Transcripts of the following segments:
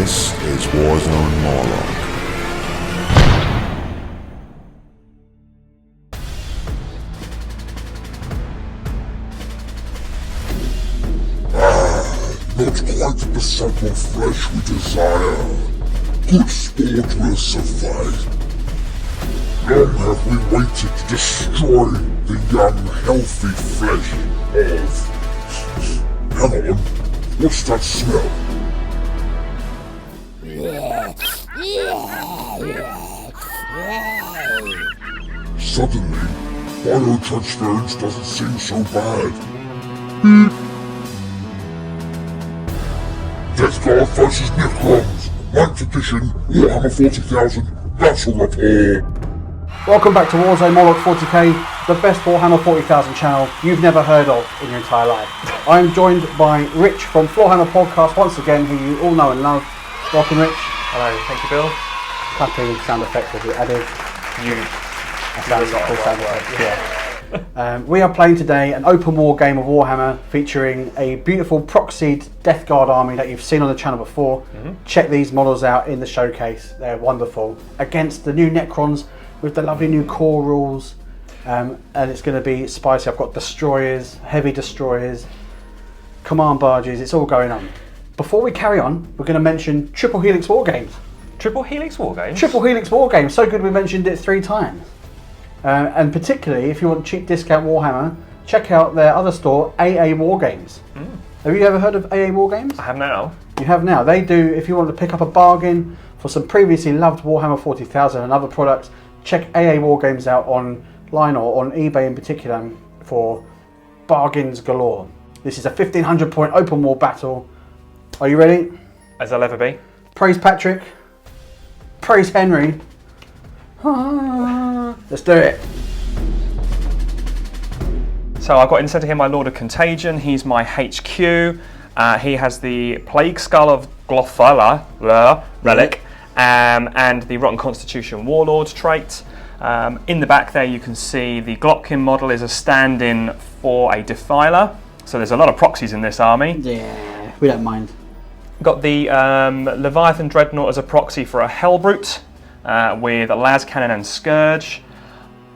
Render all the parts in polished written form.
This is Warzone Morloc. Not quite the supple flesh we desire. Good sport will suffice. Long have we waited to destroy the young, healthy flesh of... Hang on, what's that smell? Suddenly, biotransference doesn't seem so bad. Death Guard vs Necrons, 9th edition, Warhammer 40,000, Battle Report. Welcome back to Warzone Morloc 40k, the best Warhammer 40,000 channel you've never heard of in your entire life. I'm joined by Rich from Floorhammer Podcast once again, who you all know and love. Welcome, Rich. Hello, thank you, Bill. Clapping sound effect that we added. Sound effect. Yeah. We are playing today an open war game of Warhammer featuring a beautiful proxied Death Guard army that you've seen on the channel before. Check these models out in the showcase, they're wonderful. Against the new Necrons with the lovely new core rules, and it's going to be spicy. I've got destroyers, heavy destroyers, command barges, it's all going on. Before we carry on, we're going to mention Triple Helix War Games. Triple Helix War Games? Triple Helix War Games, so good we mentioned it 3 times. And particularly, if you want cheap discount Warhammer, check out their other store, AA War Games. Have you ever heard of AA War Games? I have now. You have now. They do, if you want to pick up a bargain for some previously loved Warhammer 40,000 and other products, check AA War Games out online or on eBay in particular for bargains galore. This is a 1500 point open war battle. Are you ready? As I'll ever be. Praise Patrick. Praise Henry. Let's do it. So I've got in the centre here my Lord of Contagion. He's my HQ. He has the Plague Skull of Glothala relic and the Rotten Constitution Warlord trait. In the back there you can see the Glotkin model is a stand-in for a Defiler. So there's a lot of proxies in this army. Yeah, we don't mind. Got the Leviathan Dreadnought as a proxy for a Hellbrute with a Las Cannon and Scourge.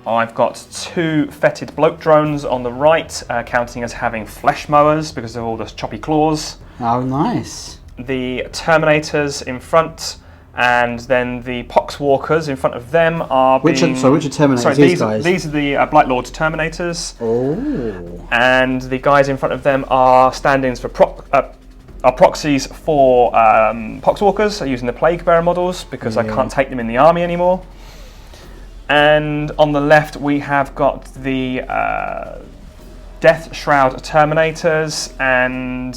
I've got 2 fetid bloke drones on the right, counting as having flesh mowers because of all the choppy claws. Oh, nice. The Terminators in front, and then the Poxwalkers in front of them are which are Terminators? Sorry, these guys? These are the Blight Lord Terminators. Oh. And the guys in front of them are stand-ins for proxies for Poxwalkers. I'm using the Plague Bearer models because I can't take them in the army anymore. And on the left we have got the Death Shroud Terminators, and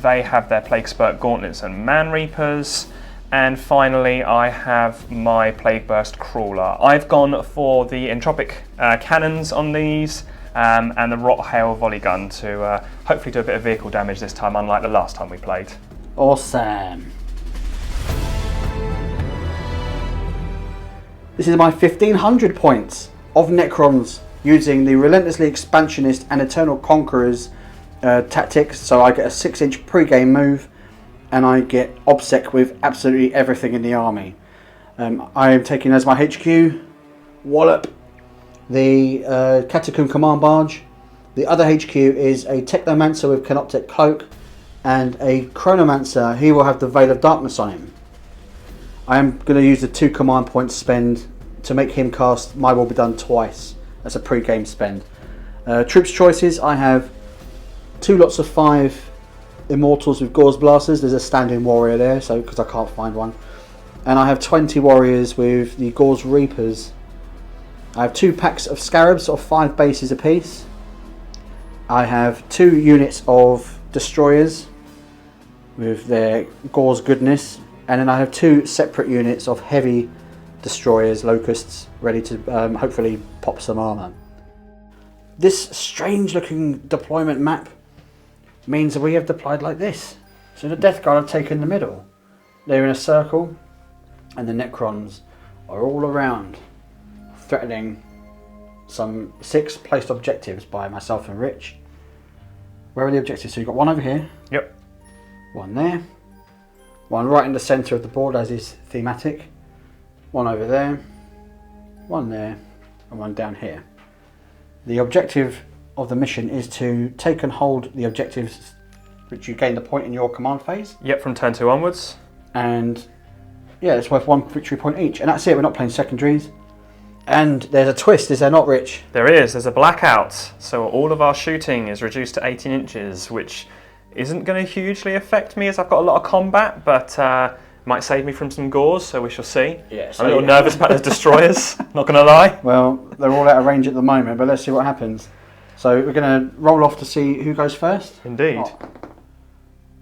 they have their Plague Spurt Gauntlets and Man Reapers. And finally I have my Plague Burst Crawler. I've gone for the Entropic cannons on these and the Rot Hail Volley Gun to hopefully do a bit of vehicle damage this time, unlike the last time we played. Awesome. This is my 1500 points of Necrons using the Relentlessly Expansionist and Eternal Conquerors tactics. So I get a 6-inch pre-game move and I get OBSEC with absolutely everything in the army. I am taking as my HQ Wallop, the Catacomb Command Barge. The other HQ is a Technomancer with Canoptek Cloak and a Chronomancer. He will have the Veil of Darkness on him. I am going to use the 2 command points spend to make him cast My Will Be Done twice. That's a pre-game spend. Troops choices, I have 2 lots of 5 Immortals with Gauze Blasters. There's a standing warrior there, so because I can't find one. And I have 20 warriors with the Gauze Reapers. I have 2 packs of Scarabs of 5 bases apiece. I have 2 units of Destroyers with their Gauze Goodness. And then I have 2 separate units of heavy destroyers, locusts, ready to hopefully pop some armor. This strange looking deployment map means that we have deployed like this. So the Death Guard have taken the middle. They're in a circle and the Necrons are all around, threatening some 6 placed objectives by myself and Rich. Where are the objectives? So you've got one over here. Yep. One there. One right in the centre of the board as is thematic. One over there. One there. And one down here. The objective of the mission is to take and hold the objectives which you gain the point in your command phase. Yep, from turn 2 onwards. And yeah, it's worth 1 victory point each. And that's it, we're not playing secondaries. And there's a twist, is there not, Rich? There is, there's a blackout. So all of our shooting is reduced to 18 inches, which isn't going to hugely affect me as I've got a lot of combat, but might save me from some gores, so we shall see. Yeah, I'm a little nervous about those destroyers, not going to lie. Well, they're all out of range at the moment, but let's see what happens. So we're going to roll off to see who goes first. Indeed. Oh.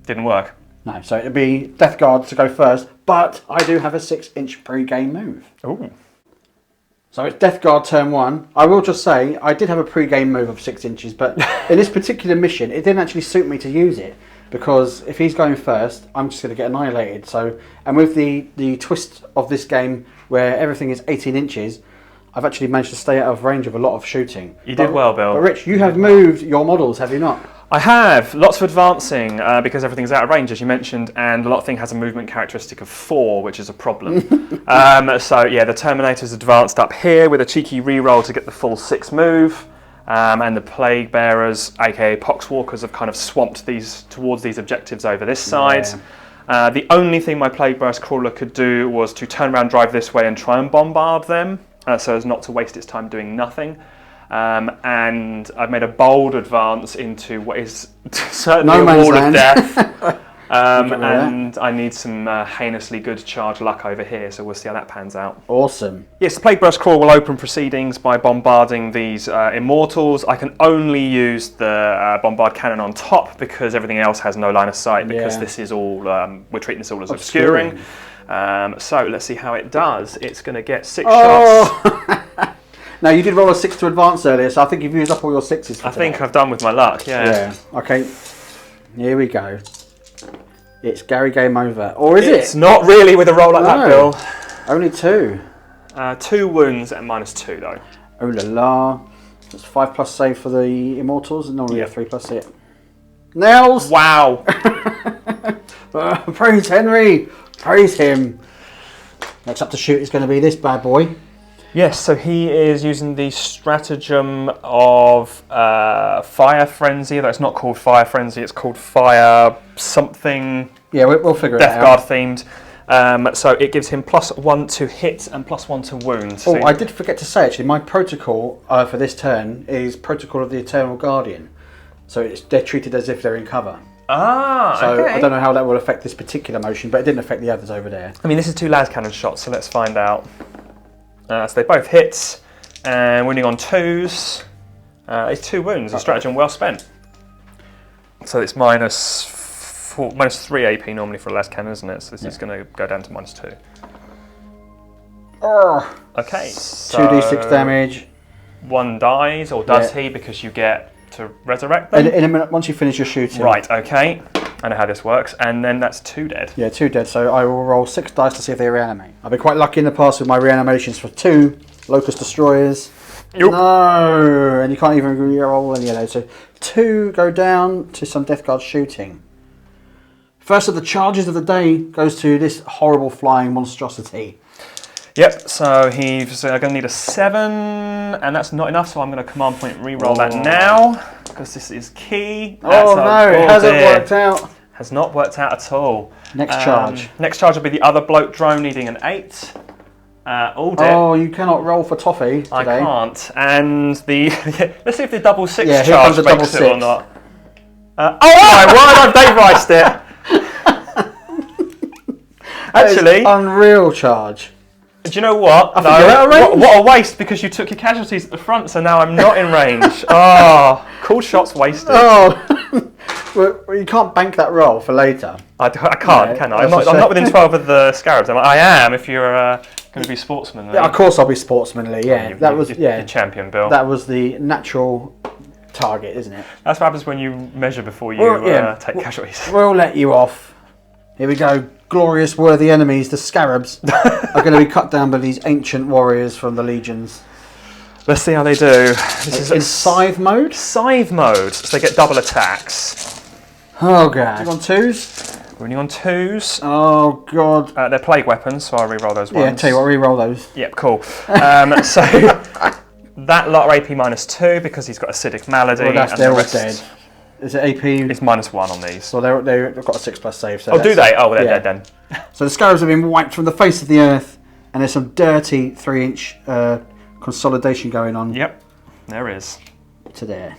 Didn't work. No, so it'll be Death Guard to go first, but I do have a 6-inch pre-game move. Ooh. So it's Death Guard turn 1. I will just say, I did have a pre-game move of 6 inches, but in this particular mission, it didn't actually suit me to use it, because if he's going first, I'm just going to get annihilated. So, and with the twist of this game, where everything is 18 inches, I've actually managed to stay out of range of a lot of shooting. You did well, Bill. But Rich, you have moved your models, have you not? I have. Lots of advancing because everything's out of range, as you mentioned, and the lot thing has a movement characteristic of 4, which is a problem. So yeah, the Terminator's advanced up here with a cheeky reroll to get the full 6 move, and the Plague Bearers, aka Poxwalkers, have kind of swamped these towards these objectives over this side. Yeah. The only thing my Plague Bearers Crawler could do was to turn around, drive this way, and try and bombard them, so as not to waste its time doing nothing. And I've made a bold advance into what is certainly a wall of death. And I need some heinously good charge luck over here, so we'll see how that pans out. Awesome. Yes, the Plague Bearers Crawl will open proceedings by bombarding these Immortals. I can only use the Bombard Cannon on top because everything else has no line of sight, because this is all, we're treating this all as obscuring. So let's see how it does. It's going to get 6 shots. Now, you did roll a 6 to advance earlier, so I think you've used up all your 6s for I think I've done with my luck, yeah. Okay, here we go. It's Gary Game Over. Or is it? It's not really with a roll like that, Bill. Only 2. 2 wounds at -2, though. Oh la la. That's 5+ save for the Immortals, and normally a 3+ hit. Nails! Wow. Praise Henry! Praise him! Next up to shoot is going to be this bad boy. Yes, so he is using the stratagem of Fire Frenzy. That's not called Fire Frenzy, it's called Fire something. Yeah, we'll figure it out. Death Guard themed. So it gives him +1 to hit and +1 to wound. Oh, I did forget to say, actually, my protocol for this turn is Protocol of the Eternal Guardian. So they're treated as if they're in cover. Ah, so okay. I don't know how that will affect this particular motion, but it didn't affect the others over there. I mean, this is 2 las cannon shots, so let's find out. So they both hit, and winning on 2s. It's 2 wounds, a stratagem well spent. So it's -3 AP normally for a las cannon, isn't it? So this is going to go down to -2. Okay, so 2d6 damage. 1 dies, or does he, because you get to resurrect them? In a minute, once you finish your shooting. Right, okay. I know how this works, and then that's 2 dead. Yeah, 2 dead, so I will roll 6 dice to see if they reanimate. I've been quite lucky in the past with my reanimations for 2 Locust Destroyers. Yep. No, and you can't even re-roll any of those. So 2 go down to some Death Guard shooting. First of the charges of the day goes to this horrible flying monstrosity. Yep, so he's going to need a 7, and that's not enough, so I'm going to command point re-roll that now, because this is key. Oh no, it hasn't worked out. Has not worked out at all. Next charge. Next charge will be the other bloke drone needing an 8. All dead. Oh, you cannot roll for toffee today. I can't. And the let's see if the double 6 here charge comes the makes double it or 6. not. Oh my word! I've Dave Riced it. Actually, unreal charge. Do you know what? I think you're out of range. What a waste, because you took your casualties at the front, so now I'm not in range. Oh, cool shots wasted. Oh, well, you can't bank that roll for later. I can't, can I? I'm not within 12 of the scarabs. I am if you're going to be sportsmanly. Yeah, of course I'll be sportsmanly. Yeah, you're champion, Bill. That was the natural target, isn't it? That's what happens when you measure before you take casualties. We'll let you off. Here we go. Glorious, worthy enemies, the scarabs, are going to be cut down by these ancient warriors from the legions. Let's see how they do. This is in scythe mode? Scythe mode, so they get double attacks. Oh god. You want 2s? Running on 2s. Oh god. They're plague weapons, so I'll re-roll those ones. Yeah, tell you what, re-roll those. Yep, cool. So that lot are AP -2 because he's got acidic malady. Well, and they're the all rest dead. Is it AP? It's -1 on these. So they've got a 6+ save. So Oh, do they? Oh, they're yeah. dead then. So the scarabs have been wiped from the face of the earth, and there's some dirty 3-inch consolidation going on. Yep, there is. To there.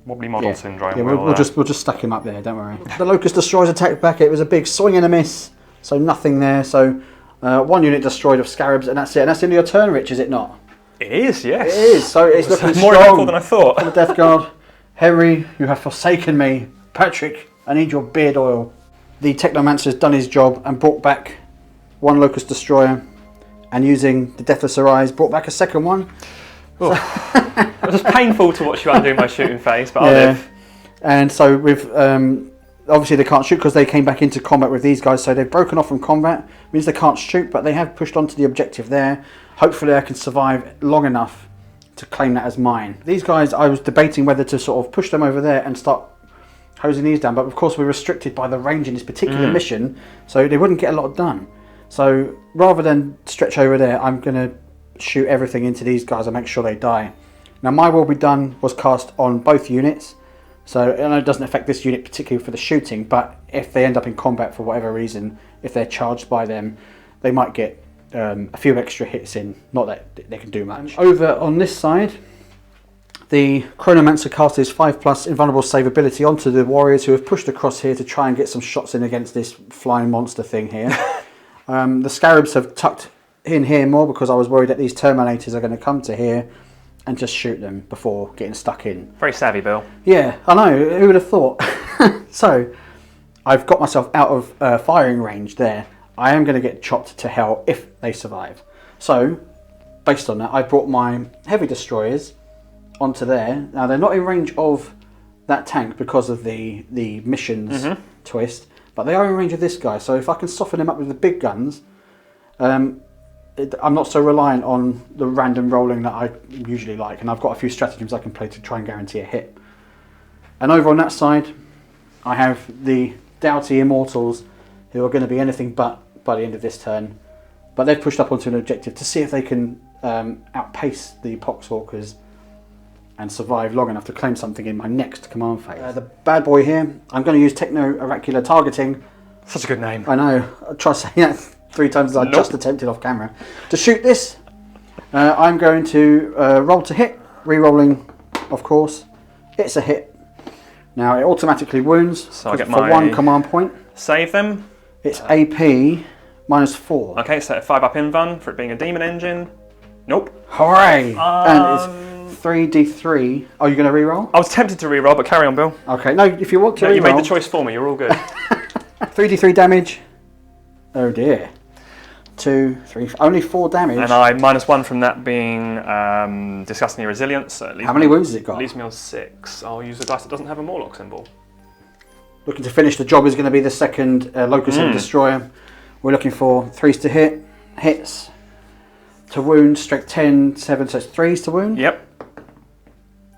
Wobbly model syndrome. Yeah, we'll just stack him up there. Don't worry. The Locust Destroyers attacked back. It was a big swing and a miss. So nothing there. So 1 unit destroyed of scarabs, and that's it. And that's the end of your turn, Rich, is it not? It is, yes. It is. So it's looking more strong eventful than I thought. for the Death Guard. Henry, you have forsaken me. Patrick, I need your beard oil. The Technomancer's done his job and brought back 1 Locust Destroyer, and using the Deathless Arise, brought back a second one. It was painful to watch you undo my shooting phase, but I'll live. And so with obviously they can't shoot because they came back into combat with these guys, so they've broken off from combat. Means they can't shoot, but they have pushed onto the objective there. Hopefully I can survive long enough to claim that as mine. These guys, I was debating whether to sort of push them over there and start hosing these down, but of course we're restricted by the range in this particular mission, so they wouldn't get a lot done. So rather than stretch over there, I'm going to shoot everything into these guys and make sure they die. Now my will be done was cast on both units, so I know it doesn't affect this unit particularly for the shooting, but if they end up in combat for whatever reason, if they're charged by them, they might get a few extra hits in, not that they can do much. Over on this side, the Chronomancer cast his 5+ invulnerable save ability onto the warriors who have pushed across here to try and get some shots in against this flying monster thing here. The Scarabs have tucked in here more because I was worried that these Terminators are going to come to here and just shoot them before getting stuck in. Very savvy, Bill. Yeah, I know, who would have thought? So, I've got myself out of firing range there. I am going to get chopped to hell if they survive. So, based on that, I brought my heavy destroyers onto there. Now, they're not in range of that tank because of the missions twist, but they are in range of this guy. So if I can soften him up with the big guns, I'm not so reliant on the random rolling that I usually like, and I've got a few stratagems I can play to try and guarantee a hit. And over on that side, I have the Doughty Immortals, who are going to be anything but by the end of this turn. But they've pushed up onto an objective to see if they can outpace the Poxwalkers and survive long enough to claim something in my next command phase. The bad boy here, I'm going to use Techno-Oracular Targeting. Such a good name. I know, I try saying that 3 times as I just attempted off camera. To shoot this, I'm going to roll to hit, re-rolling, of course. It's a hit. Now it automatically wounds, so I get for my 1 command point. Save them. It's AP -4. Okay, so 5 up invuln for it being a demon engine. Nope. Hooray! And it's 3d3. Oh, you're going to re-roll? I was tempted to re-roll, but carry on, Bill. Okay, no, if you want to No, you re-roll. made the choice for me, you're all good. 3d3 damage. Oh dear. 2, 3, only 4 damage. And I -1 from that being disgustingly resilient. So how many wounds has it got? Leaves me on 6. I'll use a dice that doesn't have a Morloc symbol. Looking to finish the job is going to be the second Locust Destroyer. We're looking for 3s to hit, hits, to wound, strength 10, 7, so it's 3s to wound. Yep.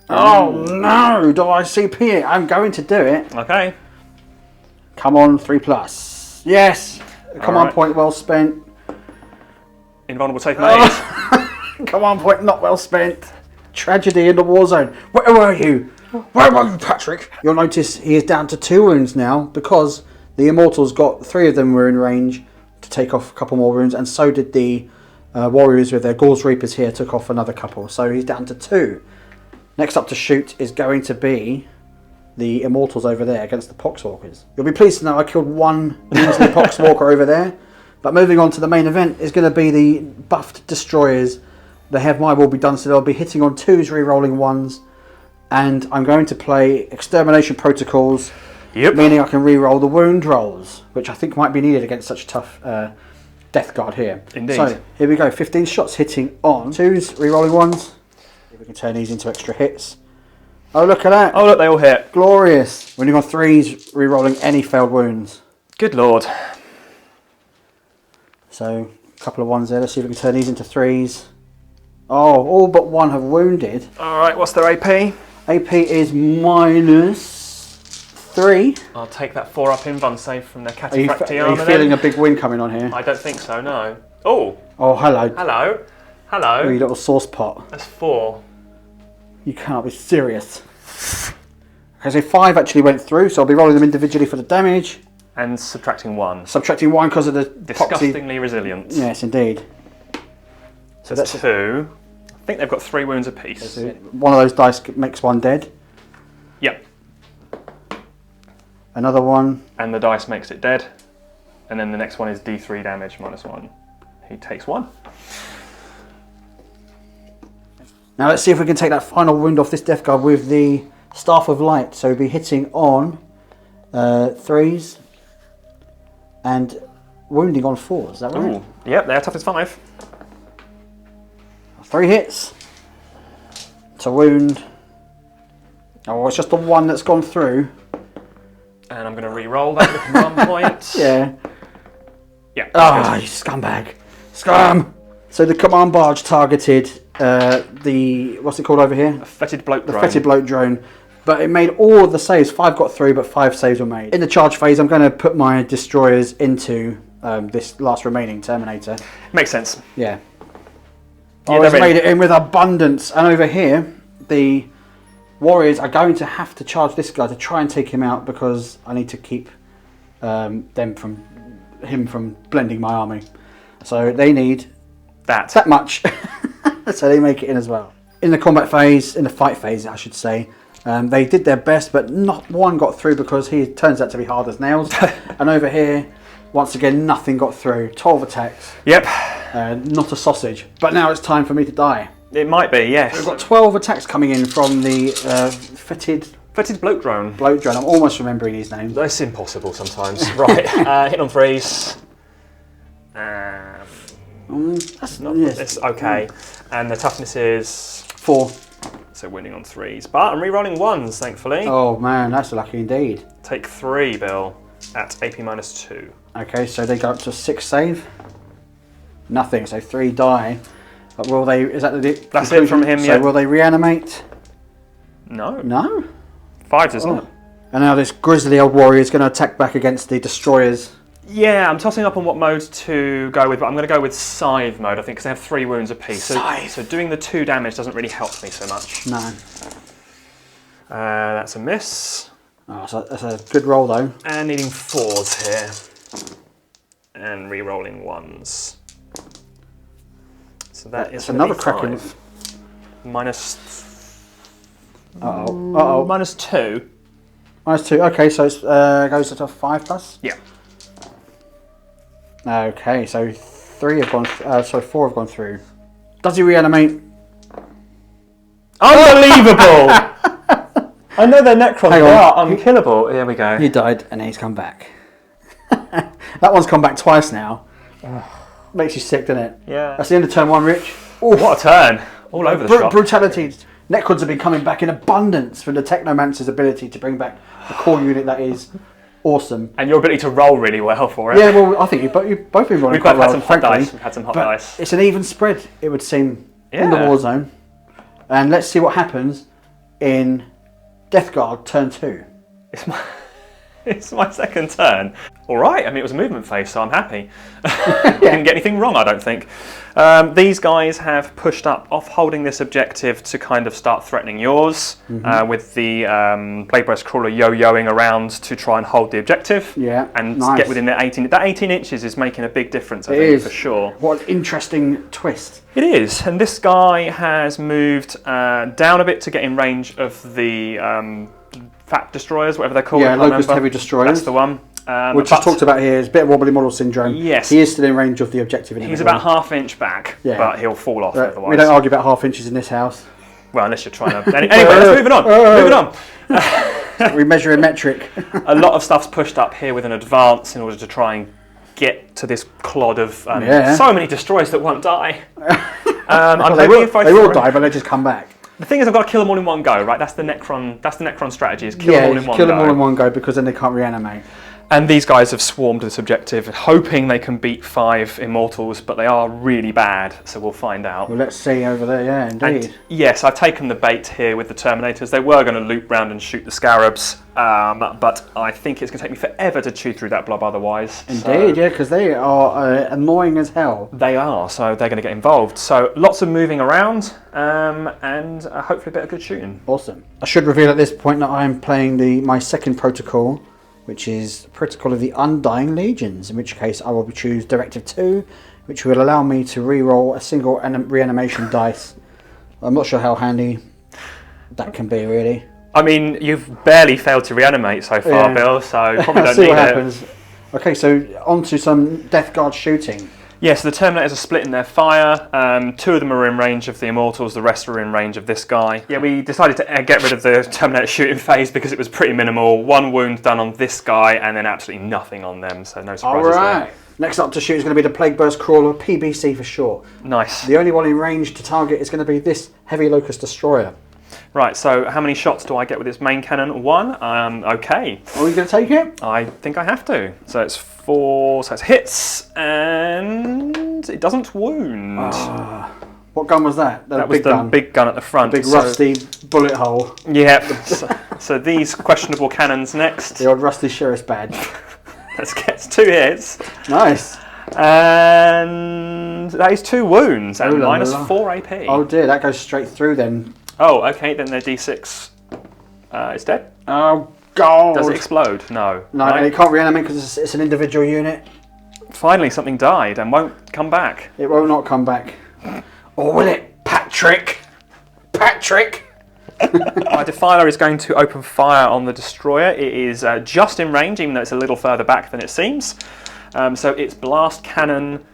Oh no, do I CP it? I'm going to do it. Okay. Come on, 3+. Yes! Command point well spent. Invulnerable take made. Command point not well spent. Tragedy in the Warzone. Where were you? Where were you, Patrick? You'll notice he is down to 2 wounds now because the Immortals got 3 of them were in range to take off a couple more wounds, and so did the Warriors with their Gauls Reapers here, took off another couple. So he's down to 2. Next up to shoot is going to be the Immortals over there against the Poxwalkers. You'll be pleased to know I killed 1 measly Poxwalker over there. But moving on to the main event is going to be the buffed Destroyers. They have my will be done, so they'll be hitting on 2s, re-rolling 1s. And I'm going to play Extermination Protocols, meaning I can re-roll the wound rolls, which I think might be needed against such a tough Death Guard here. Indeed. So here we go, 15 shots hitting on 2s, re-rolling 1s. If we can turn these into extra hits. Oh, look at that. Oh, look, they all hit. Glorious. Winning on 3s, re-rolling any failed wounds. Good lord. So, a couple of 1s there. Let's see if we can turn these into 3s. Oh, all but 1 have wounded. Alright, what's their AP? AP is -3. 3. I'll take that 4 up inv save from their Are you cataphractii armor. feeling a big win coming on here? I don't think so, no. Oh! Oh, hello. Hello. Hello. Oh, you little sauce pot. That's 4. You cannot be serious. Okay, so 5 actually went through, so I'll be rolling them individually for the damage. And subtracting 1. Subtracting 1 because of the Disgustingly resilient. Yes, indeed. So that's 2. I think they've got 3 wounds apiece. One of those dice makes 1 dead. Yep. Another one. And the dice makes it dead. And then the next one is D3 damage -1. He takes 1. Now let's see if we can take that final wound off this Death Guard with the Staff of Light. So we'll be hitting on 3s and wounding on 4s. Is that right? Ooh. Yep, they're toughness 5. 3 hits to wound. Oh, it's just the one that's gone through. And I'm going to re-roll that with command point. Yeah. Yeah. Ah, you scumbag. Scum! So the command barge targeted the, what's it called over here? A fetid bloke drone. The fetid bloke drone. But it made all of the saves. 5 got through, but 5 saves were made. In the charge phase, I'm going to put my destroyers into this last remaining Terminator. Makes sense. Yeah. Yeah, I made it in with abundance. And over here, the warriors are going to have to charge this guy to try and take him out because I need to keep him from blending my army. So they need that much. So they make it in as well. In the combat phase, in the fight phase, I should say, they did their best, but not one got through because he turns out to be hard as nails. And over here, once again, nothing got through. 12 attacks. Yep. Not a sausage. But now it's time for me to die. It might be, yes. We've got 12 attacks coming in from the fetid bloke drone. Bloke drone. I'm almost remembering his name. That's impossible sometimes. Right, hit on 3s. That's Not, yes. It's okay. And the toughness is 4. So winning on 3s. But I'm re-rolling 1s, thankfully. Oh man, that's lucky indeed. Take 3, Bill, at AP -2. Okay, so they go up to 6 save. Nothing, so 3 die. But will they, is that the That's conclusion? it from him, So yeah. will they reanimate? No. No? 5s, isn't it? And now this grizzly old warrior is going to attack back against the destroyers. Yeah, I'm tossing up on what mode to go with, but I'm going to go with Scythe mode, I think, because they have 3 wounds apiece. So doing the 2 damage doesn't really help me so much. No. That's a miss. Oh, so that's a good roll though. And needing 4s here. And re-rolling 1s. So that's another cracking. Minus... Uh-oh. Uh-oh. -2. -2. Okay, so it goes to 5 plus? Yeah. Okay, so 4 have gone through. Does he reanimate? Unbelievable! I know they're Necrons, they are unkillable. Here we go. He died and he's come back. That one's come back twice now. Makes you sick, doesn't it? Yeah. That's the end of turn 1, Rich. Ooh, what a turn. All over the shop. Brutality. Necrons have been coming back in abundance from the Technomancer's ability to bring back a core unit that is awesome. And your ability to roll really well for it. Yeah, well, I think you've both been rolling quite well, some hot frankly. dice. We've had some hot But dice. it's an even spread, it would seem, in the Yeah. Warzone. And let's see what happens in Death Guard turn 2. It's my second turn. All right, I mean, it was a movement phase, so I'm happy. Didn't get anything wrong, I don't think. These guys have pushed up off holding this objective to kind of start threatening yours with the Blade Breast Crawler yo-yoing around to try and hold the objective. Yeah, and nice. get within their 18. That 18 inches is making a big difference, I It think, is. for sure. What an interesting twist. It is, and this guy has moved down a bit to get in range of the Fat Destroyers, whatever they're called. Yeah, I can't Locust remember. Heavy Destroyers. That's the one. Which is talked about here is a bit of wobbly model syndrome. Yes. He is still in range of the objective. He's about ½ inch back, but he'll fall off otherwise. We don't argue about ½ inches in this house. Well, unless you're trying to... Anyway, let's move it on. Moving on. We measure in metric. A lot of stuff's pushed up here with an advance in order to try and get to this clod of so many destroyers that won't die. They will die, but they just come back. The thing is, I've got to kill them all in one go, right? That's the Necron strategy, is kill them all in one go. Kill them all in one go because then they can't reanimate. And these guys have swarmed this objective, hoping they can beat 5 Immortals, but they are really bad, so we'll find out. Well, let's see over there, yeah, indeed. And yes, I've taken the bait here with the Terminators. They were going to loop round and shoot the Scarabs, but I think it's going to take me forever to chew through that blob otherwise. Indeed, yeah, because they are annoying as hell. They are, so they're going to get involved. So lots of moving around, and hopefully a bit of good shooting. Awesome. I should reveal at this point that I'm playing my second protocol, which is Protocol of the Undying Legions, in which case I will choose Directive 2, which will allow me to re-roll a single reanimation dice. I'm not sure how handy that can be, really. I mean, you've barely failed to reanimate so far, Bill, so you probably don't see need what it. happens. Okay, so on to some Death Guard shooting. Yes, the Terminators are splitting their fire. 2 of them are in range of the Immortals, the rest are in range of this guy. Yeah, we decided to get rid of the Terminator shooting phase because it was pretty minimal. 1 wound done on this guy and then absolutely nothing on them, so no surprises Alright, next up to shoot is going to be the Plague Burst Crawler, PBC for short. Nice. The only one in range to target is going to be this Heavy Locust Destroyer. Right, so how many shots do I get with this main cannon? 1. Okay. Are you going to take it? I think I have to. So it's 4, so it's hits, and it doesn't wound. What gun was that? That was the big gun at the front. Big rusty bullet hole. Yep. So these questionable cannons next. The old rusty sheriff's badge. Let's get 2 hits. Nice. And that is 2 wounds and minus 4 AP. Oh dear, that goes straight through then. Oh, okay, then their D6 is dead. Oh god. Does it explode? No. No, right? it can't reanimate because it's an individual unit. Finally, something died and won't come back. It will not come back. Or will it, Patrick? Patrick! My Defiler is going to open fire on the Destroyer. It is just in range, even though it's a little further back than it seems. So its blast cannon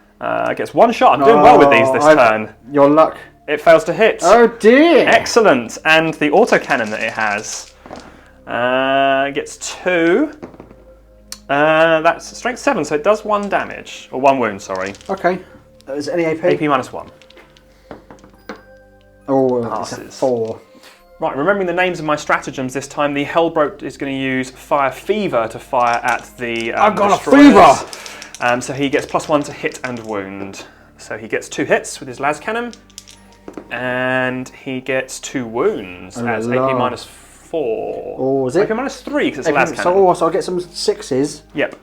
gets 1 shot. I'm doing well with these this turn. Your luck. It fails to hit. Oh dear! Excellent. And the autocannon that it has gets 2. That's strength 7, so it does 1 damage. Or 1 wound, sorry. Okay. Is it any AP? AP minus 1. Oh, it's a 4. Right, remembering the names of my stratagems this time, the Hellboat is going to use Fire Fever to fire at the I've got destroyers. a fever! So he gets +1 to hit and wound. So he gets 2 hits with his las cannon. And he gets 2 wounds as AP minus 4. Oh, is it? AP minus 3 because it's a las cannon. So I'll get some 6s. Yep.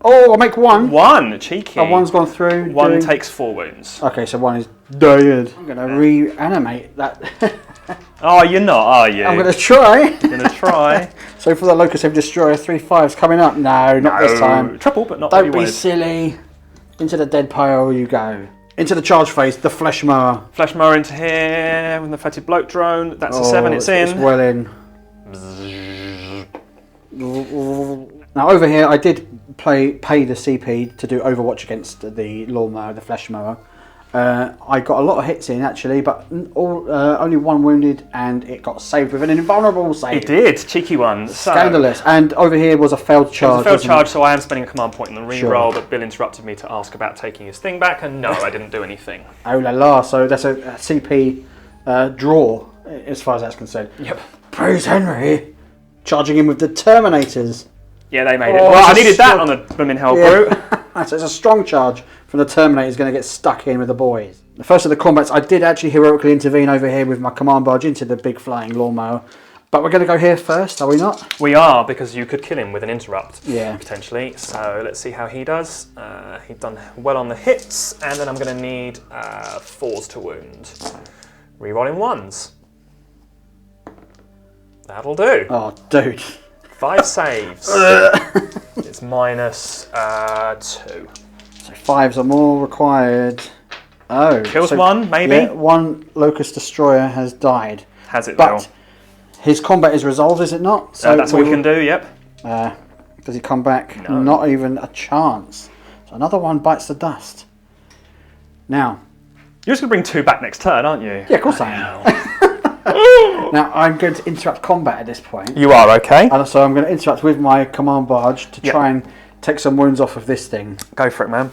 Oh, I'll make 1. 1, cheeky. And 1's gone through. 1 takes 4 wounds. Okay, so 1 is dead. I'm going to reanimate that. Oh, you're not, are you? I'm going to try. You're going to try. So for the Locust Heavy Destroyer, 3 5s coming up. No, not this time. Triple, but not Don't what you be wanted. silly. Into the dead pile you go. Into the charge phase, the Flesh Mower. Flesh mower into here with the fatted bloat drone. That's a 7, it's in. It's well in. Now over here, I did pay the CP to do Overwatch against the lawnmower, the Flesh Mower. I got a lot of hits in actually, but only 1 wounded, and it got saved with an invulnerable save. It did, cheeky one. Scandalous. And over here was a failed charge. It was a failed charge, so I am spending a command point in the re-roll, Sure. but Bill interrupted me to ask about taking his thing back, and no, I didn't do anything. Oh la la, so that's a CP draw, as far as that's concerned. Yep. Praise Henry! Charging in with the Terminators. Yeah, they made it. Oh, Well, I it's a needed that strong- on the blooming hell brute. So it's a strong charge from the Terminators going to get stuck in with the boys. The first of the combats, I did actually heroically intervene over here with my command barge into the big flying lawnmower. But we're going to go here first, are we not? We are, because you could kill him with an interrupt, Yeah. potentially. So let's see how he does. He's done well on the hits, and then I'm going to need 4s to wound. Rerolling 1s. That'll do. Oh, dude. 5 saves. It's minus 2. So 5s are more required. Oh. Kills so, 1, maybe? Yeah, 1 Locust Destroyer has died. Has it, But Bill? his combat is resolved, is it not? So That's all we can do, yep. Does he come back? No. Not even a chance. So another 1 bites the dust. Now. You're just going to bring 2 back next turn, aren't you? Yeah, of course I am. Now I'm going to interrupt combat at this point. You are, okay. And so I'm going to interrupt with my command barge to try and take some wounds off of this thing. Go for it, man.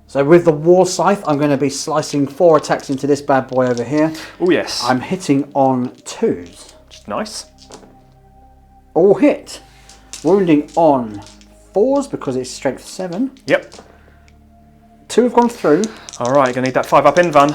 So with the War Scythe, I'm going to be slicing 4 attacks into this bad boy over here. Oh, yes. I'm hitting on 2s. Nice. All hit. Wounding on 4s because it's strength 7. Yep. 2 have gone through. All right, gonna need that 5-up invan.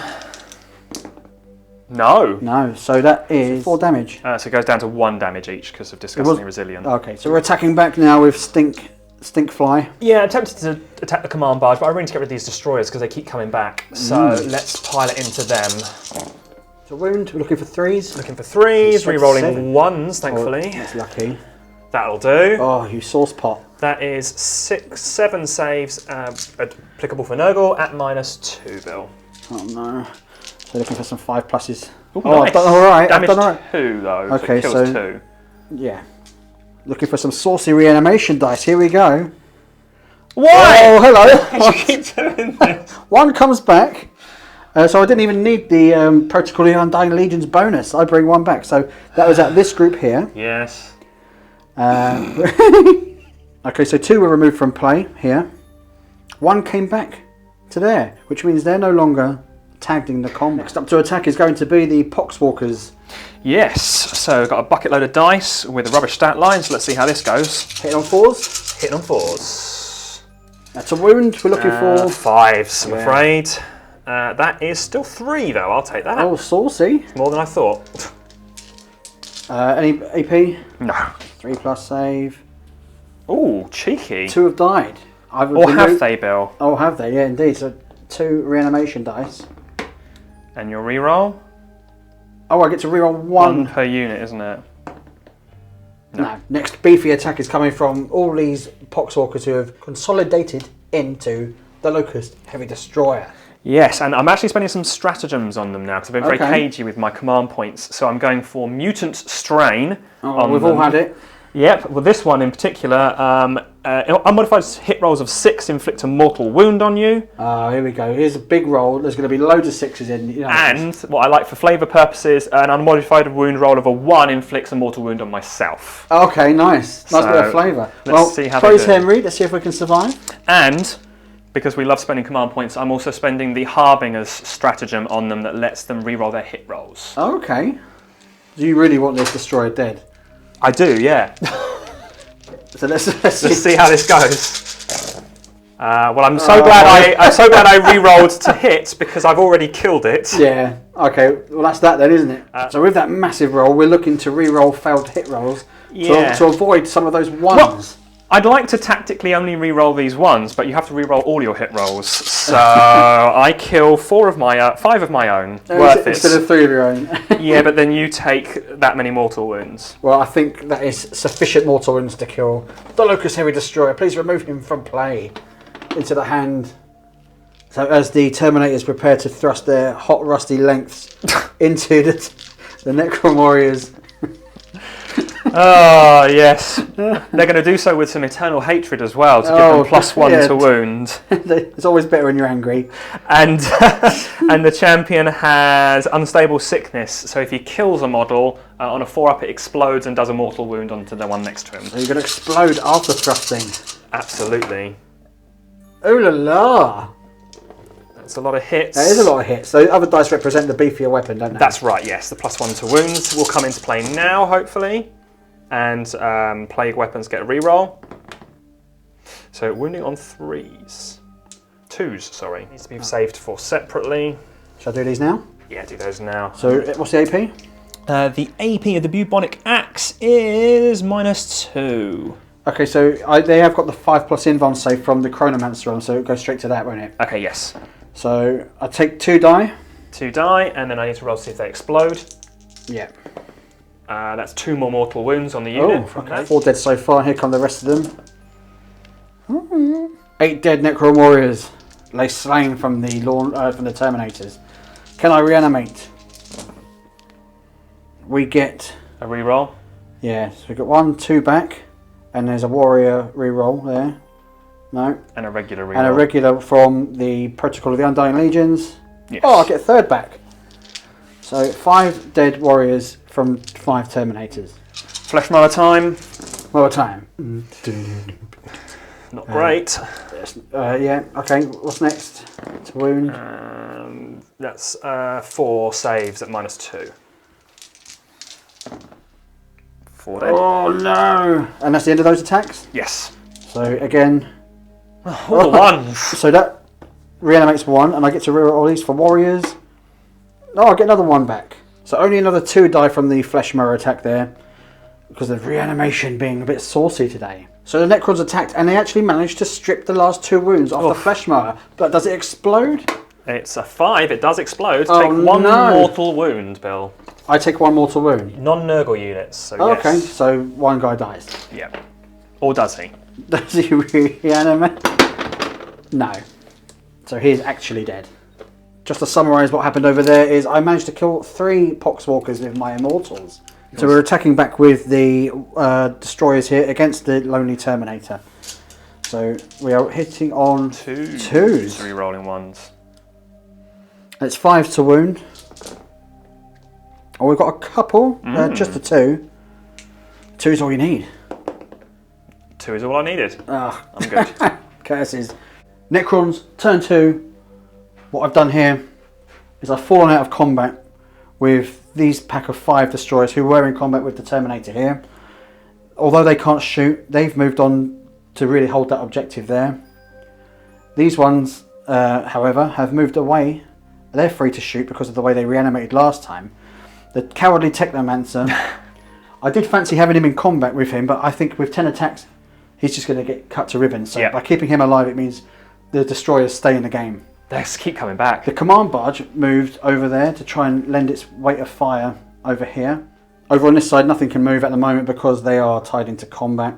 No. No, so that is 4 damage. So it goes down to 1 damage each because of disgustingly resilient. Okay, so we're attacking back now with Stink Fly. Yeah, I'm tempted to attack the command barge, but I really need to get rid of these destroyers because they keep coming back. So let's pilot into them. So wound, we're looking for 3s. Looking for 3s, re-rolling 7. 1s, thankfully. Oh, that's lucky. That'll do. Oh, you sauce pot. That is 7 saves applicable for Nurgle at -2, Bill. Oh no. So looking for some 5 pluses. Ooh, oh, nice. I've done alright. Damage I've done alright. 2 though. Okay, so it kills 2. Yeah. Looking for some saucy reanimation dice. Here we go. Why? Oh, hello. Why do you keep doing this? 1 comes back. So I didn't even need the Protocol of the Undying Legion's bonus. I bring 1 back. So that was at this group here. Yes. Okay, so 2 were removed from play here. 1 came back to there, which means they're no longer tagged in the com. Next up to attack is going to be the Poxwalkers. Yes, so got a bucket load of dice with a rubbish stat line, so let's see how this goes. Hitting on 4s. Hitting on 4s. That's a wound. We're looking for 5s, I'm Yeah. afraid. That is still 3 though, I'll take that. Oh, saucy. More than I thought. Any AP? No. 3+ save. Ooh, cheeky. 2 have died. Or have they, Bill? Oh, have they? Yeah, indeed. So 2 reanimation dice. And your reroll? Oh, I get to reroll 1. 1 per unit, isn't it? No. Next beefy attack is coming from all these Poxwalkers who have consolidated into the Locust Heavy Destroyer. Yes, and I'm actually spending some stratagems on them now because I've been very Okay. cagey with my command points. So I'm going for Mutant Strain. Oh, we've all had it. Yep, well this one in particular, unmodified hit rolls of 6 inflict a mortal wound on you. Here we go. Here's a big roll. There's going to be loads of 6s in. You know. And what I like for flavour purposes, an unmodified wound roll of a 1 inflicts a mortal wound on myself. Okay, nice. Nice So, bit of flavour. let's see how they praise do. Henry. Let's see if we can survive. And because we love spending command points, I'm also spending the Harbinger's stratagem on them that lets them reroll their hit rolls. Okay. Do you really want this destroyer dead? I do, yeah. So let's see how this goes. Well, I'm so glad I re-rolled to hit because I've already killed it. Yeah. Okay. Well, that's that then, isn't it? So with that massive roll, we're looking to re-roll failed hit rolls to avoid some of those 1s. Well, I'd like to tactically only re-roll these 1s, but you have to re-roll all your hit rolls. So I kill 5 of my own. Worth it. Instead of 3 of your own. Yeah, but then you take that many mortal wounds. Well, I think that is sufficient mortal wounds to kill the Locust Heavy Destroyer. Please remove him from play into the hand. So as the Terminators prepare to thrust their hot, rusty lengths into the Necron Warriors. Oh, yes. They're going to do so with some eternal hatred as well to give them +1 to wound. It's always better when you're angry. And and the champion has unstable sickness, so if he kills a model, on a 4-up it explodes and does a mortal wound onto the one next to him. So you're going to explode after thrusting. Absolutely. Oh la la! That's a lot of hits. That is a lot of hits. So the other dice represent the beefier weapon, don't they? That's right, yes. The +1 to wounds will come into play now, hopefully. And plague weapons get a reroll. So wounding on 3s. 2s, sorry. Needs to be saved for separately. Shall I do these now? Yeah, do those now. So what's the AP? The AP of the bubonic axe is -2. Okay, so they have got the 5+ invuln save from the Chronomancer on, so it goes straight to that, won't it? Okay, yes. So I take 2 die. 2 die, and then I need to roll to see if they explode. Yeah. That's 2 more mortal wounds on the unit. Oh, okay. 4 dead so far. Here come the rest of them. 8 dead Necron Warriors lay slain from the Terminators. Can I reanimate? We get A reroll. Yeah, so we got 1, 2 back, and there's a warrior reroll there. No. And a regular reroll. And a regular from the Protocol of the Undying Legions. Yes. Oh, I get a 3rd back. So 5 dead warriors from 5 Terminators. Flesh mower time. More time. Not great. Yeah, okay, what's next? To wound. That's 4 saves at -2. 4 dead. Oh no! And that's the end of those attacks? Yes. So again... All the ones. So that reanimates 1, and I get to reroll all these for warriors. Oh, I get another 1 back. So only another 2 die from the flesh mower attack there, because of reanimation being a bit saucy today. So the Necrons attacked, and they actually managed to strip the last 2 wounds off the flesh mower. But does it explode? It's a 5. It does explode. Oh, Take 1 no. mortal wound, Bill. I take 1 mortal wound. Non-Nurgle units, so Oh, yes. okay, so 1 guy dies. Yeah. Or does he? Does he reanimate? No. So he is actually dead. Just to summarise what happened over there is I managed to kill 3 Poxwalkers with my Immortals. So we're attacking back with the destroyers here against the Lonely Terminator. So we are hitting on 2s. 2s. Re-rolling 1s. It's 5 to wound. Oh, we've got a couple. Just a 2. 2 is all you need. 2 is all I needed. Oh. I'm good. Curses. Necrons, turn 2. What I've done here is I've fallen out of combat with these pack of 5 destroyers who were in combat with the Terminator here. Although they can't shoot, they've moved on to really hold that objective there. These ones, however, have moved away. They're free to shoot because of the way they reanimated last time. The cowardly Technomancer, I did fancy having him in combat with him, but I think with 10 attacks, he's just going to get cut to ribbons. So by keeping him alive, it means the destroyers stay in the game. They just keep coming back. The command barge moved over there to try and lend its weight of fire over here. Over on this side, nothing can move at the moment because they are tied into combat.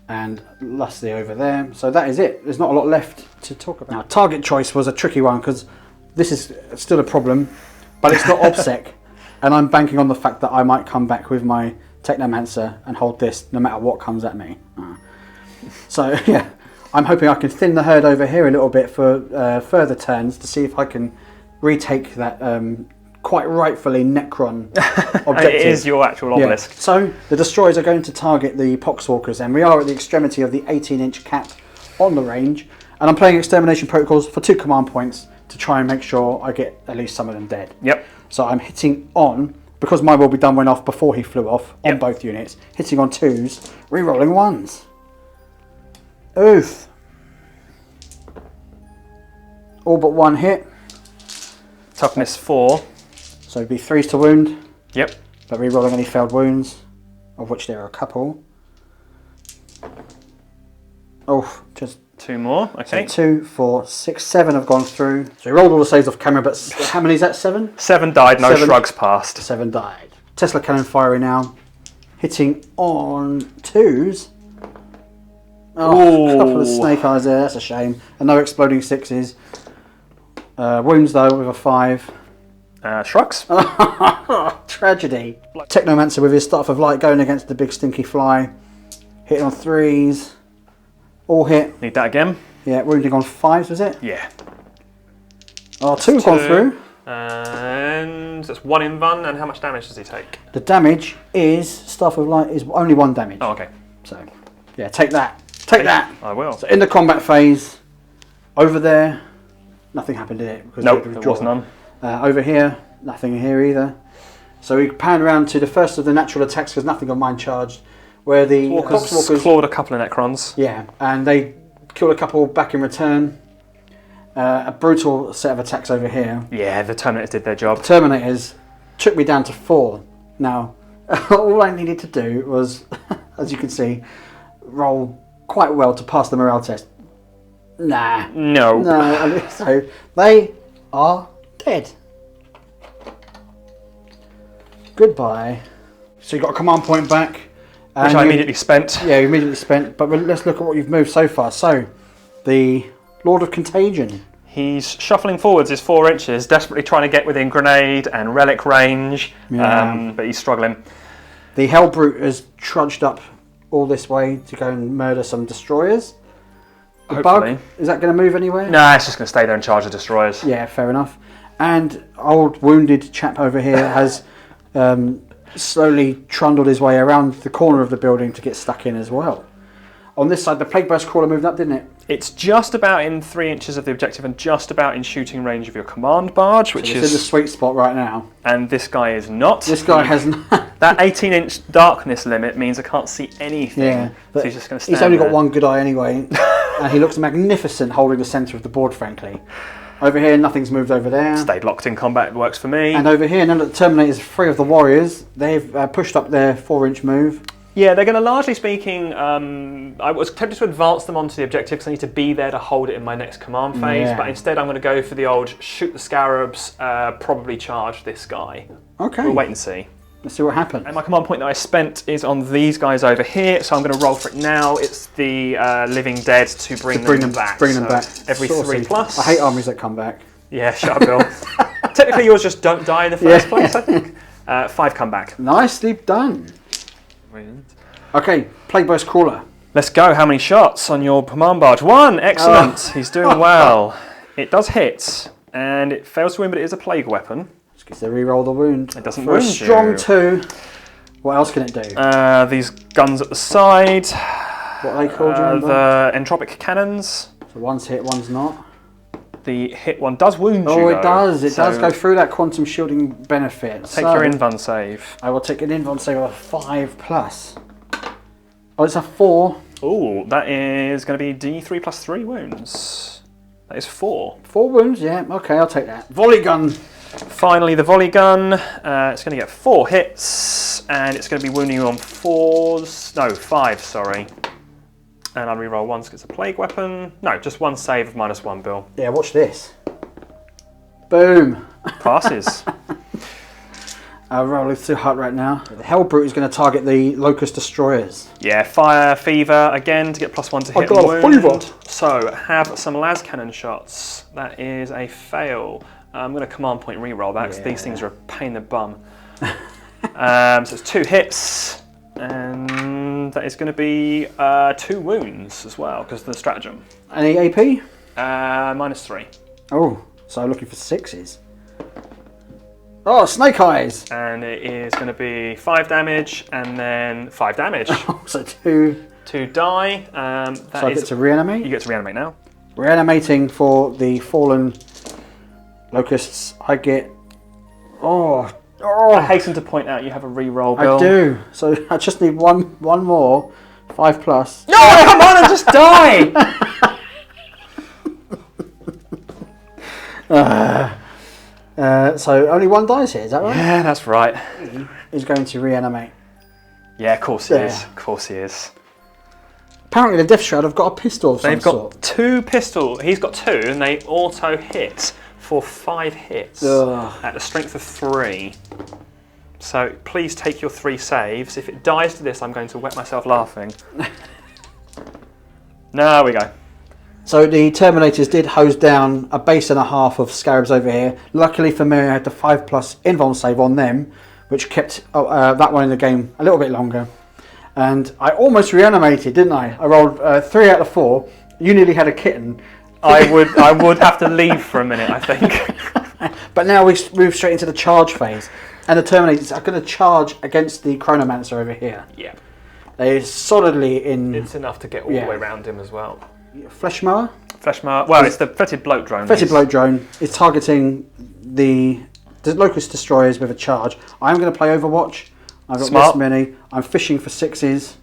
And lastly over there. So that is it. There's not a lot left to talk about. Now, target choice was a tricky one because this is still a problem, but it's not OBSEC. And I'm banking on the fact that I might come back with my Technomancer and hold this no matter what comes at me. So yeah, I'm hoping I can thin the herd over here a little bit for further turns to see if I can retake that quite rightfully Necron objective. It is your actual obelisk. Yeah. So the destroyers are going to target the Poxwalkers, and we are at the extremity of the 18-inch cap on the range. And I'm playing Extermination Protocols for 2 command points to try and make sure I get at least some of them dead. Yep. So I'm hitting on, because my will be done went off before he flew off, on both units, hitting on 2s, re-rolling 1s. Oof. All but 1 hit. Toughness 4. So it'd be 3s to wound. Yep. But re-rolling any failed wounds, of which there are a couple. Oh, just 2 more. Okay. so 2, 4, 6, 7 have gone through. So he rolled all the saves off camera, but how many is that? 7? 7 died, no 7. shrugs passed. 7 died. Tesla cannon firing now. Hitting on 2s. Oh, a couple of snake eyes there, that's a shame. And no exploding 6s. Wounds though with a 5. Shrugs. Tragedy. Technomancer with his Staff of Light going against the big stinky fly. Hitting on 3s. All hit. Need that again. Yeah, wounding on 5s, was it? Yeah. Oh, 2 have gone through. And that's 1 invuln. And how much damage does he take? The damage is, Staff of Light is only 1 damage. Oh, okay. So, yeah, take that. Take that. I will. So in the combat phase, over there, nothing happened, did it? Because Nope, there was none. Over here, nothing here either. So we pan around to the first of the natural attacks because nothing of mine charged. Where the Walkers clawed a couple of Necrons. Yeah, and they killed a couple back in return. A brutal set of attacks over here. Yeah, the Terminators did their job. Terminators took me down to 4. Now, all I needed to do was, as you can see, roll quite well to pass the morale test. Nah. No. No, so they are dead. Goodbye. So you got a command point back. Which I immediately spent. Yeah, you immediately spent. But let's look at what you've moved so far. So, the Lord of Contagion. He's shuffling forwards his 4 inches, desperately trying to get within grenade and relic range, but he's struggling. The Hellbrute has trudged up all this way to go and murder some destroyers. The Hopefully. Bug, is that going to move anywhere? Nah, it's just going to stay there and charge the destroyers. Yeah, fair enough. And old wounded chap over here has slowly trundled his way around the corner of the building to get stuck in as well. On this side, the Plague Burst Crawler moved up, didn't it? It's just about in 3 inches of the objective and just about in shooting range of your command barge, which It's in the is... sweet spot right now. And this guy is not. This guy has That 18-inch darkness limit means I can't see anything. Yeah, so he's just going to stand he's only there. got one good eye anyway, and he looks magnificent holding the centre of the board, frankly. Over here, nothing's moved over there. Stayed locked in combat, works for me. And over here, now that the Terminator's free of the Warriors, they've pushed up their 4-inch move. Yeah, they're going to, largely speaking, I was tempted to advance them onto the objective because I need to be there to hold it in my next command phase, Yeah. but instead I'm going to go for the old shoot the scarabs, probably charge this guy. Okay. We'll wait and see. Let's see what happens. And my command point that I spent is on these guys over here, so I'm going to roll for it now. It's the living dead to bring them back. Bring them back. Every Saucy. 3 plus. I hate armies that come back. Yeah, shut up, Bill. Technically yours just don't die in the first place, I think. 5 come back. Nicely done. Okay, Plague Burst Crawler. Let's go. How many shots on your command barge? 1. Excellent. He's doing well. It does hit, and it fails to win, but it is a plague weapon. Just gets to re-roll the wound. It doesn't For a wound strong you. 2. What else can it do? These guns at the side. What are they called, do you remember? The entropic cannons. So one's hit, one's not. The hit one does wound you, Oh, it though. does. It So does go through that quantum shielding benefit. Take your invuln save. I will take an invuln save of a 5 plus. Oh, it's a 4. Ooh, that is going to be D3 plus 3 wounds. That is 4. 4 wounds, yeah. Okay, I'll take that. Volley gun. Finally, the volley gun. It's going to get 4 hits, and it's going to be wounding you on 4s. No, 5, sorry. And I'll reroll once because it's a plague weapon. No, just 1 save of -1, Bill. Yeah, watch this. Boom. Passes. Rolling too hard right now. The Hellbrute is going to target the Locust Destroyers. Yeah, fire, fever, again to get +1 to hit got and a wound. fever. So, have some las cannon shots. That is a fail. I'm going to command point reroll that because these things are a pain in the bum. So it's 2 hits, and that is going to be 2 wounds as well because of the stratagem. Any AP? -3. Oh, so looking for 6s. Oh, Snake Eyes. And it is going to be 5 damage and then 5 damage. So 2. 2 die. So I get to reanimate? You get to reanimate now. Reanimating for the fallen Locusts. I get... Oh. I hasten to point out you have a reroll, Bill. I do. So I just need one more. 5 plus. No, come on and just die! So only 1 dies here, is that right? Yeah, that's right. He's going to reanimate. Yeah, of course he There. is. Of course he is. Apparently the Death Shroud have got a pistol of some They've got sort. 2 pistols. He's got 2, and they auto hit for 5 hits Ugh. at a strength of 3. So please take your 3 saves. If it dies to this, I'm going to wet myself laughing. There we go. So the Terminators did hose down a base and a half of Scarabs over here. Luckily for me, I had the 5 plus invuln save on them, which kept that one in the game a little bit longer. And I almost reanimated, didn't I? I rolled 3 out of 4. You nearly had a kitten. I would have to leave for a minute, I think. But now we move straight into the charge phase. And the Terminators are going to charge against the Chronomancer over here. Yeah. They're solidly in... It's enough to get all the way around him as well. Flesh Mower? Fleshmark. Well, it's the fetid bloat drone. Fetid Bloat Drone is targeting the Locust Destroyers with a charge. I'm going to play Overwatch. I've got Smart. this many. I'm fishing for 6s.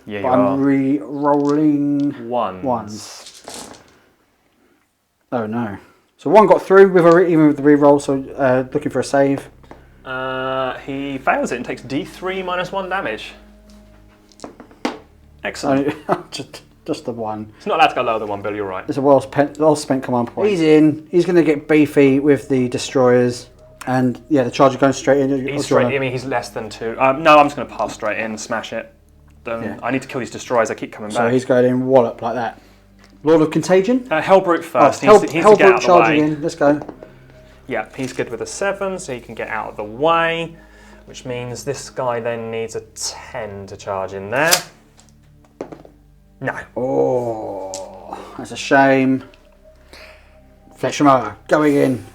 Yeah, you But are. I'm re-rolling Ones. ones. Oh no. So 1 got through with even with the re-roll, so looking for a save. He fails it and takes D3 -1 damage. Excellent. Just the 1. It's not allowed to go lower than 1, Bill, you're right. It's a well-spent command point. He's in. He's going to get beefy with the Destroyers. And yeah, the charger going straight in. He's straight. I mean, he's less than 2. No, I'm just going to pass straight in and smash it. I need to kill these destroyers. I keep coming So back. he's going in wallop like that. Lord of Contagion. Hellbrute first. Oh, He's to get out Hellbrute of the charging way. in. Let's go. Yeah, he's good with a 7, so he can get out of the way, which means this guy then needs a 10 to charge in there. No. Oh, that's a shame. Fleshmower going in.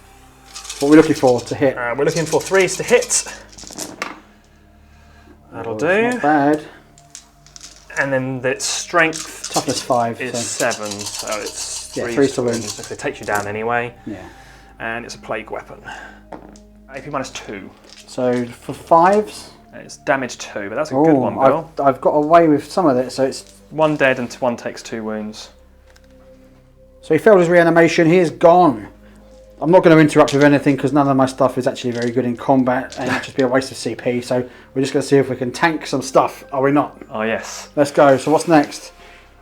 What are we looking for to hit? We're looking for 3s to hit. That'll do. Not bad. And then the strength Toughness 5 is 7, so it's 3 to wound. So it takes you down anyway. Yeah. And it's a plague weapon. AP minus 2. So for 5s, it's damage 2, but that's a good one, Bill. I've got away with some of it, so it's 1 dead and 1 takes 2 wounds. So he failed his reanimation. He is gone. I'm not going to interrupt with anything because none of my stuff is actually very good in combat, and it'd just be a waste of CP. So we're just going to see if we can tank some stuff. Are we not? Oh yes. Let's go. So what's next?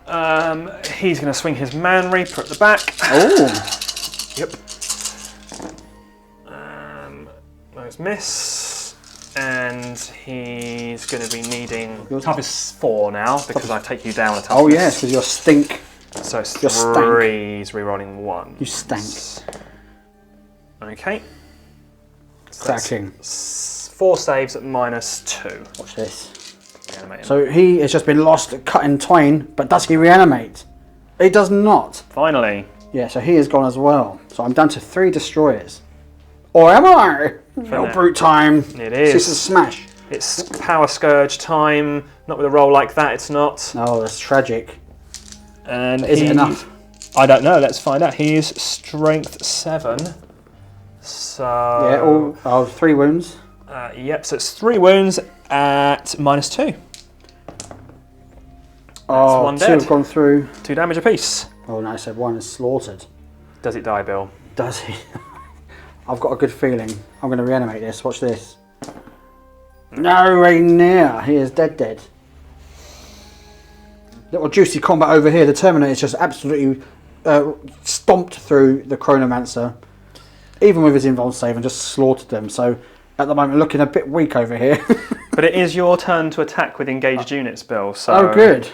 He's going to swing his Man Reaper at the back. Oh. Yep. Those miss, and he's going to be needing toughness 4 now because I take you down a toughness. Oh yes, because you're stink. So it's You're 3. He's rerolling 1. You stank. Okay. Cracking. 4 saves at minus 2. Watch this. Reanimate him. So he has just been lost, cut in twain, but does he reanimate? He does not. Finally. Yeah, so he is gone as well. So I'm down to 3 destroyers. Or am I? No brute time. It is. This is smash. It's Power Scourge time. Not with a roll like that, it's not. Oh, that's tragic. And Is it enough? I don't know. Let's find out. He is strength 7. So Yeah, 3 wounds. Yep. So it's 3 wounds at minus 2. Oh, 1 2 dead. have gone through. 2 damage apiece. Oh no, so 1 is slaughtered. Does it die, Bill? Does he? I've got a good feeling. I'm going to reanimate this. Watch this. Nowhere near. He is dead. Little juicy combat over here. The Terminator's just absolutely stomped through the Chronomancer, even with his invuln save, and just slaughtered them. So at the moment, looking a bit weak over here. But it is your turn to attack with engaged units, Bill. So Oh, good.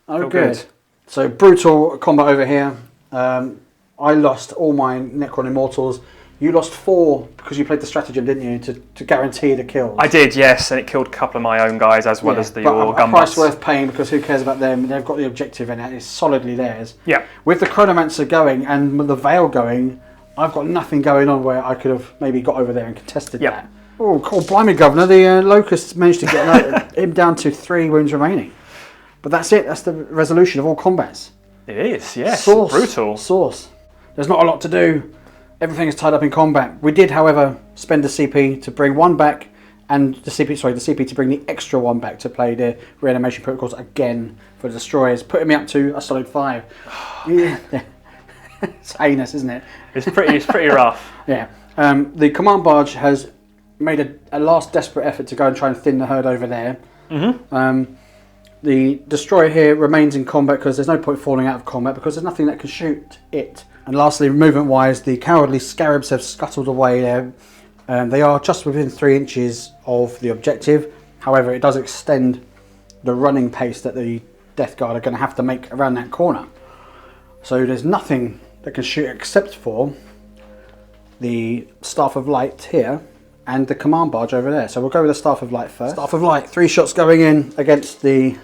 Oh, feel good. good. So brutal combat over here. I lost all my Necron Immortals. You lost 4 because you played the stratagem, didn't you, to guarantee the kills? I did, yes, and it killed a couple of my own guys as well as your gun a price butts. worth paying because who cares about them? They've got the objective in it. It's solidly theirs. Yeah. With the Chronomancer going and with the Veil going, I've got nothing going on where I could have maybe got over there and contested that. Oh, cool, blimey, Governor. The Locusts managed to get him down to 3 wounds remaining. But that's it. That's the resolution of all combats. It is, yes. Source. Brutal. Source. There's not a lot to do. Everything is tied up in combat. We did, however, spend the CP to bring 1 back, and the CP to bring the extra 1 back to play the reanimation protocols again for the destroyers, putting me up to a solid 5. Yeah. It's heinous, isn't it? It's pretty rough. Yeah. The command barge has made a last desperate effort to go and try and thin the herd over there. Mm-hmm. The destroyer here remains in combat because there's no point falling out of combat because there's nothing that can shoot it. And lastly, movement-wise, the cowardly scarabs have scuttled away there. They are just within 3 inches of the objective. However, it does extend the running pace that the Death Guard are going to have to make around that corner. So there's nothing that can shoot except for the Staff of Light here and the command barge over there. So we'll go with the Staff of Light first. Staff of Light, 3 shots going in against the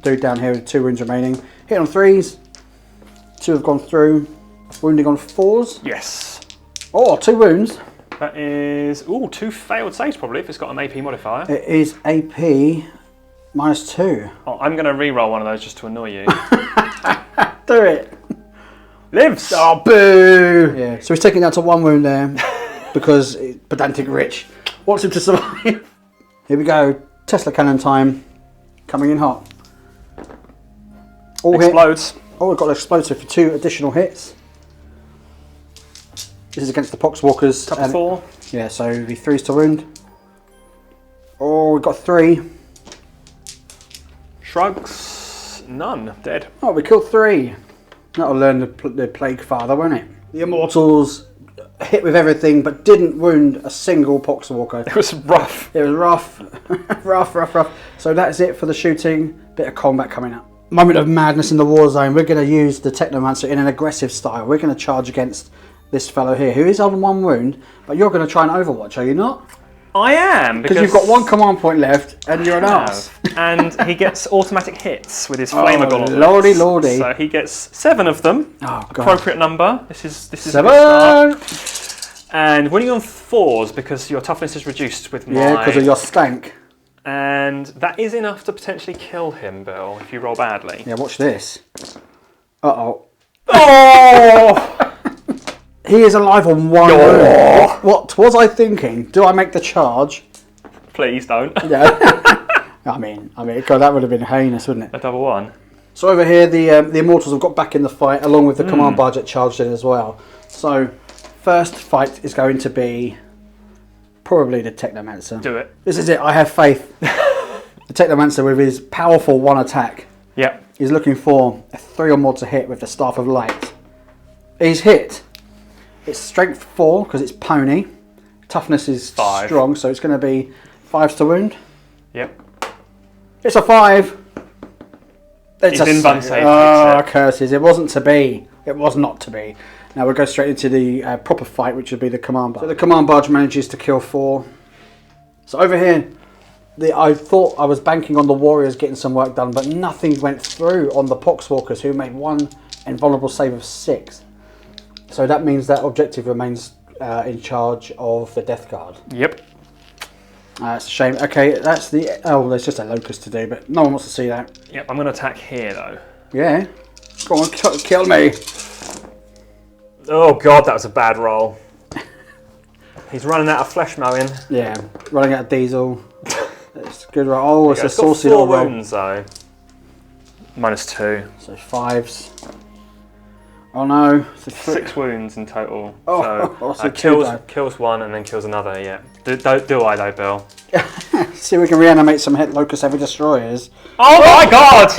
dude down here with 2 wounds remaining. Hit on 3s. 2 have gone through. Wounding on 4s. Yes. Oh, 2 wounds. That is 2 failed saves probably if it's got an AP modifier. It is AP minus 2. Oh, I'm going to re-roll one of those just to annoy you. Do it. Lives. Oh, boo. Yeah. So he's taking down to 1 wound there because pedantic Rich wants him to survive. Here we go. Tesla cannon time. Coming in hot. All Explodes. hit. Oh, we've got an explosive for 2 additional hits. This is against the Poxwalkers. Couple 4. Yeah, so the 3s to wound. Oh, we've got 3. Shrugs. None. Dead. Oh, we killed 3. That'll learn the Plague Father, won't it? The Immortals hit with everything, but didn't wound a single Poxwalker. It was rough. It was rough. rough. So that's it for the shooting. Bit of combat coming up. Moment of madness in the war zone. We're going to use the Technomancer in an aggressive style. We're going to charge against this fellow here, who is on 1 wound, but you're going to try and overwatch, are you not? I am, Because you've got 1 command point left, and you're an arse. And he gets automatic hits with his Flamer Gauntlets. Lordy. So he gets 7 of them. Oh, God. Appropriate number. This is 7! a good start. And winning on 4s because your toughness is reduced with my... Yeah, because of your stank. And that is enough to potentially kill him, Bill, if you roll badly. Yeah, watch this. Uh-oh. Oh! He is alive on one wound. What was I thinking? Do I make the charge? Please don't. Yeah. I mean, God, that would have been heinous, wouldn't it? A double one. So over here, the Immortals have got back in the fight, along with the command barge that charged in as well. So, first fight is going to be probably the Technomancer. Do it. This is it. I have faith. The Technomancer with his powerful one attack. Yep. He's looking for a 3 or more to hit with the Staff of Light. He's hit. It's strength 4 because it's pony. Toughness is 5. strong, so it's going to be 5s to wound. Yep. It's a 5. It's He's in bun save. Oh, curses. It wasn't to be. It was not to be. Now we'll go straight into the proper fight, which would be the command barge. So the command barge manages to kill 4. So over here, I thought I was banking on the warriors getting some work done, but nothing went through on the Poxwalkers, who made 1 invulnerable save of 6. So that means that objective remains in charge of the Death Guard. Yep. It's a shame. Okay, that's the... Oh, there's just a locust to do, but no one wants to see that. Yep, I'm going to attack here, though. Yeah. Go on, kill me. Oh, God, that was a bad roll. He's running out of flesh mowing. Yeah, running out of diesel. It's a good roll. Oh, it's a It's got saucy 4 little roll. wounds, though. -2. So 5s. Oh no. It's a 6 wounds in total. Oh, so so 2 kills 1 and then kills another, yeah. Do I, though, Bill? See if we can reanimate some hit locust heavy destroyers. Oh, my God!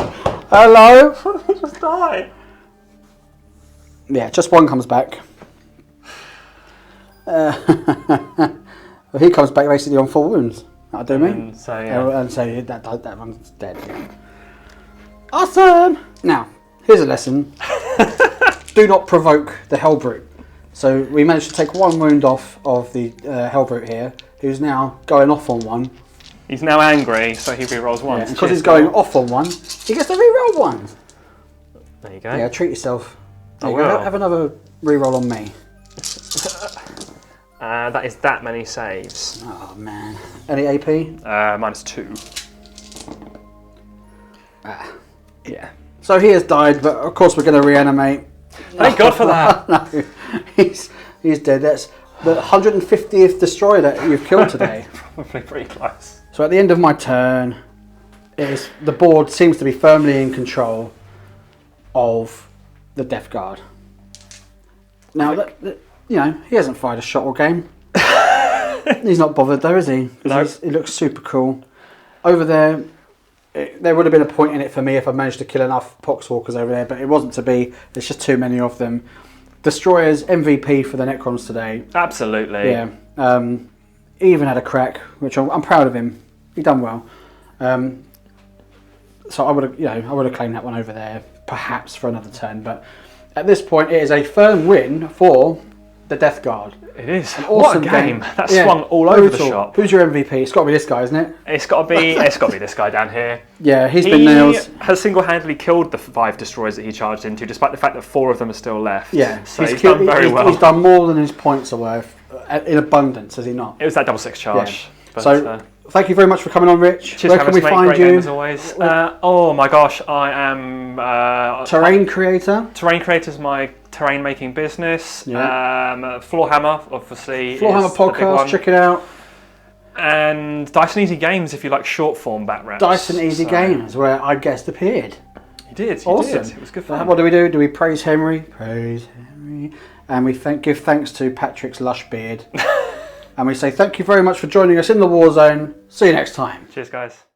Hello? He just died. Yeah, just 1 comes back. Well, he comes back basically on 4 wounds. That'll do me. So, yeah. And so that one's dead. Awesome! Now, here's a lesson. Do not provoke the Hellbrute. So we managed to take 1 wound off of the Hellbrute here, who's now going off on 1. He's now angry, so he re-rolls 1. Yeah, because he's going off on 1, he gets to re-roll 1. There you go. Yeah, treat yourself. There I you go. will. Have another re-roll on me. That is that many saves. Oh man. Any AP? -2. Yeah. So he has died, but of course we're going to reanimate. Thank God for that. No, he's dead. That's the 150th destroyer that you've killed today. Probably pretty close. So at the end of my turn, the board seems to be firmly in control of the Death Guard. Now, you know, he hasn't fired a shot all game. He's not bothered though, is he? No. He looks super cool. Over there, there would have been a point in it for me if I managed to kill enough Poxwalkers over there, but it wasn't to be. There's just too many of them. Destroyers MVP for the Necrons today. Absolutely. Yeah. He even had a crack, which I'm proud of him. He done well. So I would have claimed that one over there, perhaps for another turn. But at this point, it is a firm win for the Death Guard. It is. An What a awesome game. That Yeah, swung all over the brutal. shop. Who's your MVP? It's got to be this guy, isn't it? It's got to be this guy down here. Yeah, he's He been nailed. has single-handedly killed the 5 destroyers that he charged into, despite the fact that 4 of them are still left. Yeah, so he's done very well. He's done more than his points are worth in abundance, has he not? It was that double 6 charge. Yeah. But, So thank you very much for coming on, Rich. cheers Where for can having we us, mate. find Great game you? as always. Oh my gosh, I am Terrain creator. Terrain Creator's my terrain making business. Yeah. Floorhammer, obviously. Floorhammer is the big podcast. one. Check it out. And Dice and Easy Games if you like short form back raps. Dice and Easy So- Games, where I guest appeared. You did. You Awesome. did. It was good So fun. what do? Do we praise Henry? Praise Henry. And we give thanks to Patrick's lush beard. And we say thank you very much for joining us in the Warzone. See you next time. Cheers, guys.